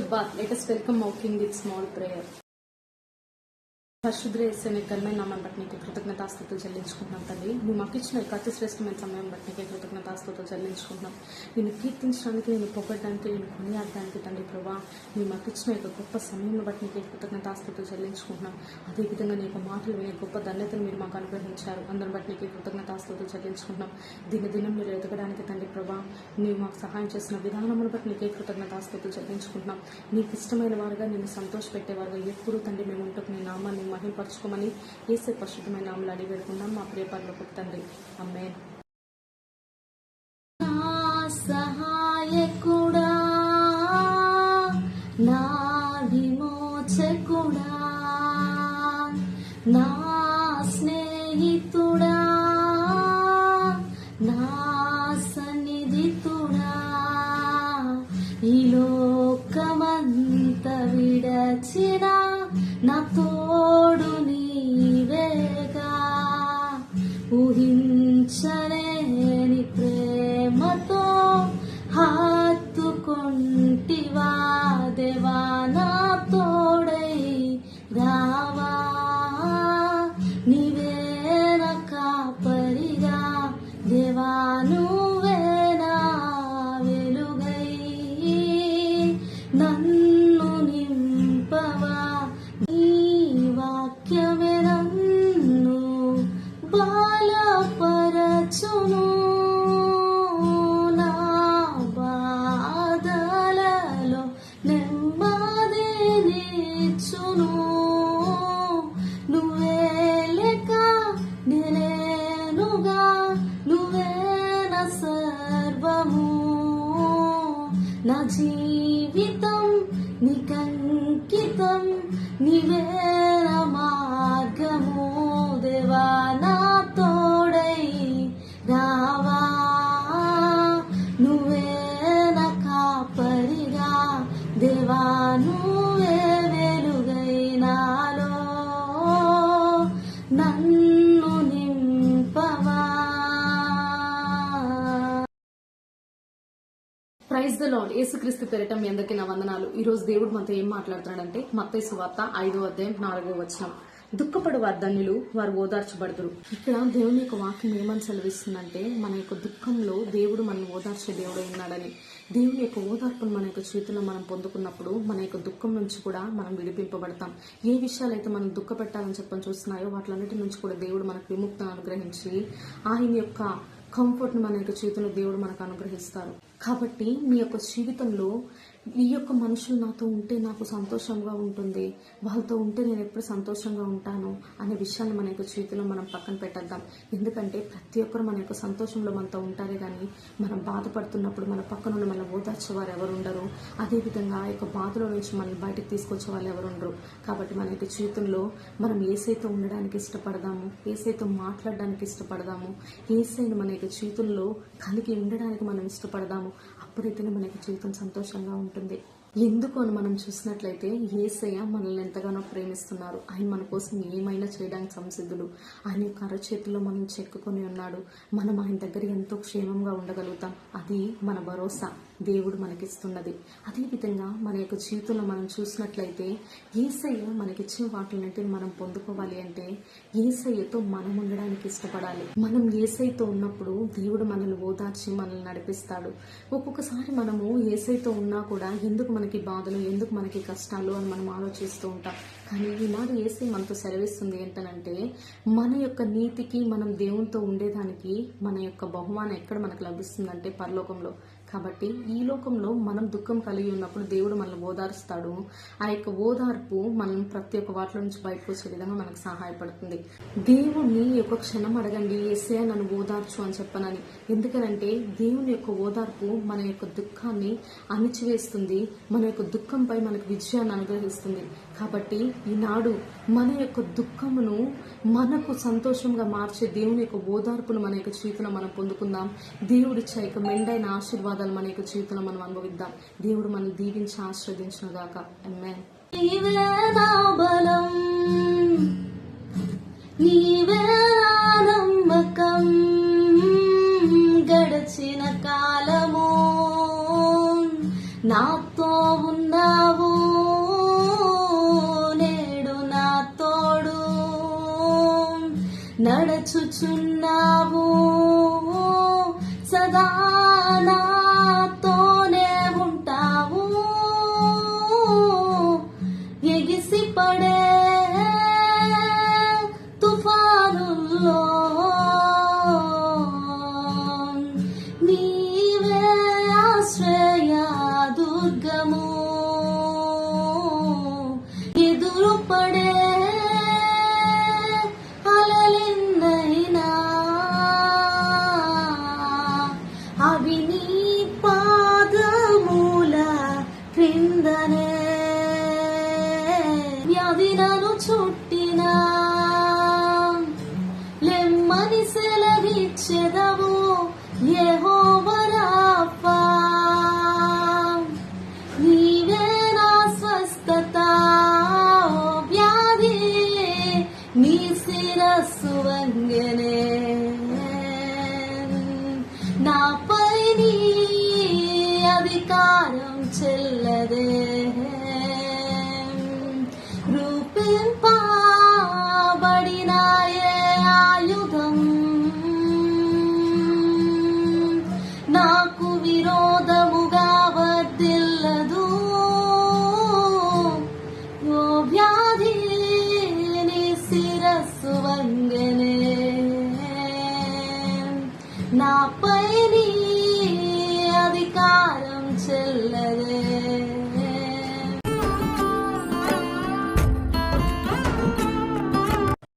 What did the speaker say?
Shabbat. Let us welcome our King with small prayer. పరిశుద్ధ యేసయ్య ఘనమైన నామం బట్టి నీకు కృతజ్ఞతాస్తుతులు చెల్లించుకుంటున్నాం తండ్రి. నువ్వు మాకు ఇచ్చిన అతి శ్రేష్టమైన సమయం బట్టి నీకు కృతజ్ఞతాస్తుతులు చెల్లించుకుంటున్నాం. నేను కీర్తించడానికి, నేను పొగడడానికి, నేను కొనియాడడానికి తండ్రి ప్రభా, నువ్వు మాకు ఇచ్చిన గొప్ప సమయం బట్టి నీకు కృతజ్ఞతాస్తుతులు చెల్లించుకుంటున్నాం. అదేవిధంగా నీ మాటలు వినే గొప్ప ధన్యతను మీరు మాకు అనుగ్రహించారు. అందరిని బట్టి నీకు కృతజ్ఞతాస్తుతులు చెల్లించుకుంటున్నాం. దినదినం మీరు ఎదగడానికి తండ్రి ప్రభా, నీవు మాకు సహాయం చేసిన విధానమును బట్టి నీకే కృతజ్ఞతాస్తుతులు చెల్లించుకుంటున్నాం. నీకు ఇష్టమైన వారుగా, నేను సంతోషపెట్టేవారుగా ఎప్పుడు తండ్రి మేము ఉంటూ నీ నామాన్ని మహిమపరచుకోమని యేసయ్య పరిశుద్ధమైన నామములో అడిగి వేడుకుందాం మా ప్రియ పరలోకపు తండ్రి. ఆమేన్. సహాయకుడా, నా విమోచకుడా, నా స్నేహితుడా, నా సన్నిధితుడా, ఈ లోకమంత విడచిన నా తోడు నీవేగా, ఊహించలేని ప్రేమతో హత్తుకొంటివా దేవా, నా తోడై రావా, నీవే నా కాపరిగా దేవా, నువ్వే నా వెలుగై నన్ను నింపవా, నీ వాక్యమే నన్ను బలపరచును, నా బాధలలో నెమ్మదినిచ్చును, నువ్వే లేక నేనేనుగా, నువ్వే నా సర్వము, నా జీవితం నీకంకితం, నీవే నా మార్గము దేవా, నా తోడై రావా, నువ్వే నా కాపరిగా దేవా, నువ్వే వెలుగై నాలో నన్ను నింపవా. Praise the lord. యేసుక్రీస్తు పేరిట మీ అందరికీ నా వందనాలు. ఈ రోజు దేవుడు మనతో ఏం మాట్లాడుతున్నాడంటే మత్తయి సువార్త 5:4 దుఃఖపడు ధన్యులు, వారు ఓదార్చబడదురు. ఇక్కడ దేవుని యొక్క వాక్యం ఏమని సెలవిస్తుందంటే, మన యొక్క దుఃఖంలో దేవుడు మనల్ని ఓదార్చే దేవుడు ఉన్నాడని. దేవుని యొక్క ఓదార్పును మన యొక్క జీవితంలో మనం పొందుకున్నప్పుడు మన యొక్క దుఃఖం నుంచి కూడా మనం విడిపింపబడతాం. ఏ విషయాలైతే మనం దుఃఖపెట్టాలని చెప్పని చూస్తున్నాయో వాటిలన్నిటి నుంచి కూడా దేవుడు మనకు విముక్తిని అనుగ్రహించి ఆయన యొక్క కంఫర్ట్ని మన యొక్క జీవితంలో దేవుడు మనకు అనుగ్రహిస్తారు. కాబట్టి మీ యొక్క జీవితంలో ఈ యొక్క మనుషులు నాతో ఉంటే నాకు సంతోషంగా ఉంటుంది, వాళ్ళతో ఉంటే నేను ఎప్పుడు సంతోషంగా ఉంటాను అనే విషయాన్ని మన యొక్క జీవితంలో మనం పక్కన పెట్టేద్దాం. ఎందుకంటే ప్రతి ఒక్కరు మన యొక్క సంతోషంలో మనతో ఉంటారే కానీ మనం బాధపడుతున్నప్పుడు మన పక్కన మన ఓదార్చేవారు ఎవరు ఉండరు. అదేవిధంగా ఆ యొక్క బాధలో నుంచి మనల్ని బయటకు తీసుకొచ్చే వాళ్ళు ఎవరు ఉండరు. కాబట్టి మన యొక్క జీవితంలో మనం ఏసైతో ఉండడానికి ఇష్టపడదాము, ఏసైతో మాట్లాడడానికి ఇష్టపడదాము, ఏసైని మన యొక్క జీవితంలో కలిగి ఉండడానికి మనం ఇష్టపడదాము. అప్పుడైతేనే మన యొక్క జీవితం సంతోషంగా ఉంటుంది. ఎందుకు అని మనం చూసినట్లయితే యేసయ్య మనల్ని ఎంతగానో ప్రేమిస్తున్నారు. ఆయన మన కోసం ఏమైనా చేయడానికి సంసిద్ధుడు. ఆయన యొక్క అరచేతిలో మనం చెక్కుకొని ఉన్నాడు. మనం ఆయన దగ్గర ఎంతో క్షేమంగా ఉండగలుగుతాం. అది మన భరోసా దేవుడు మనకిస్తున్నది. అదేవిధంగా మన యొక్క జీవితంలో మనం చూసినట్లయితే యేసయ్య మనకిచ్చిన వాటిని మనం పొందుకోవాలి అంటే యేసయ్యతో మనం ఉండడానికి ఇష్టపడాలి. మనం యేసయ్యతో ఉన్నప్పుడు దేవుడు మనల్ని ఓదార్చి మనల్ని నడిపిస్తాడు. ఒక్కొక్కసారి మనము యేసయ్యతో ఉన్నా కూడా ఎందుకు మనకి బాధలు, ఎందుకు మనకి కష్టాలు అని మనం ఆలోచిస్తూ ఉంటాం. కానీ ఈనాడు యేసయ్య మనతో సెలవిస్తుంది ఏంటనంటే, మన యొక్క నీతికి మనం దేవునితో ఉండేదానికి మన యొక్క బహుమానం ఎక్కడ మనకు లభిస్తుందంటే పరలోకంలో. కాబట్టి ఈ లోకంలో మనం దుఃఖం కలిగి ఉన్నప్పుడు దేవుడు మనల్ని ఓదారుస్తాడు. ఆ యొక్క ఓదార్పు మనం ప్రతి ఒక్క వాటిలో నుంచి బయటకు వచ్చే విధంగా మనకు సహాయపడుతుంది. దేవుణ్ణి ఒక క్షణం అడగండి, యేసయ్య నన్ను ఓదార్చు అని చెప్పనని. ఎందుకనంటే దేవుని యొక్క ఓదార్పు మన యొక్క దుఃఖాన్ని అణిచివేస్తుంది, మన యొక్క దుఃఖంపై మనకు విజయాన్ని అనుగ్రహిస్తుంది. కాబట్టి ఈనాడు మన యొక్క దుఃఖమును మనకు సంతోషంగా మార్చే దేవుని యొక్క ఓదార్పును మన యొక్క జీవితంలో మనం పొందుకుందాం. దేవుడిచ్చే యొక్క మెండైన ఆశీర్వాదాలు మన యొక్క జీవితంలో మనం అనుభవిద్దాం. దేవుడు మనల్ని దీవించి ఆశీర్వదించును గాక. ఆమేన్. నీవే నా బలం, నీవే నా నమ్మకం, గడచిన కాలము నాతో ఉన్నావు సదా నాతోనే ఉంటావు ఎగిసి పడే తుఫానుల్లో నీవే ఆశ్రయ దుర్గము ఎదురు పడే అలలెన్నైనా అవి నీ పాదమూల క్రిందనే వ్యాధి నన్ను చుట్టినా లెమ్మని సెలవిచ్చెదవు యెహోవా రాఫా నీవే నా స్వస్థత ఓ వ్యాధి నీ శిరస్సు వంగెనే నాపై నీ అధికారం చెల్లదే రూపింపబడిన ఏ ఆయుధం నాకు విరోధముగా వర్ధిల్లదు ఓ వ్యాధి నీ శిరస్సు వంగెనే నాపై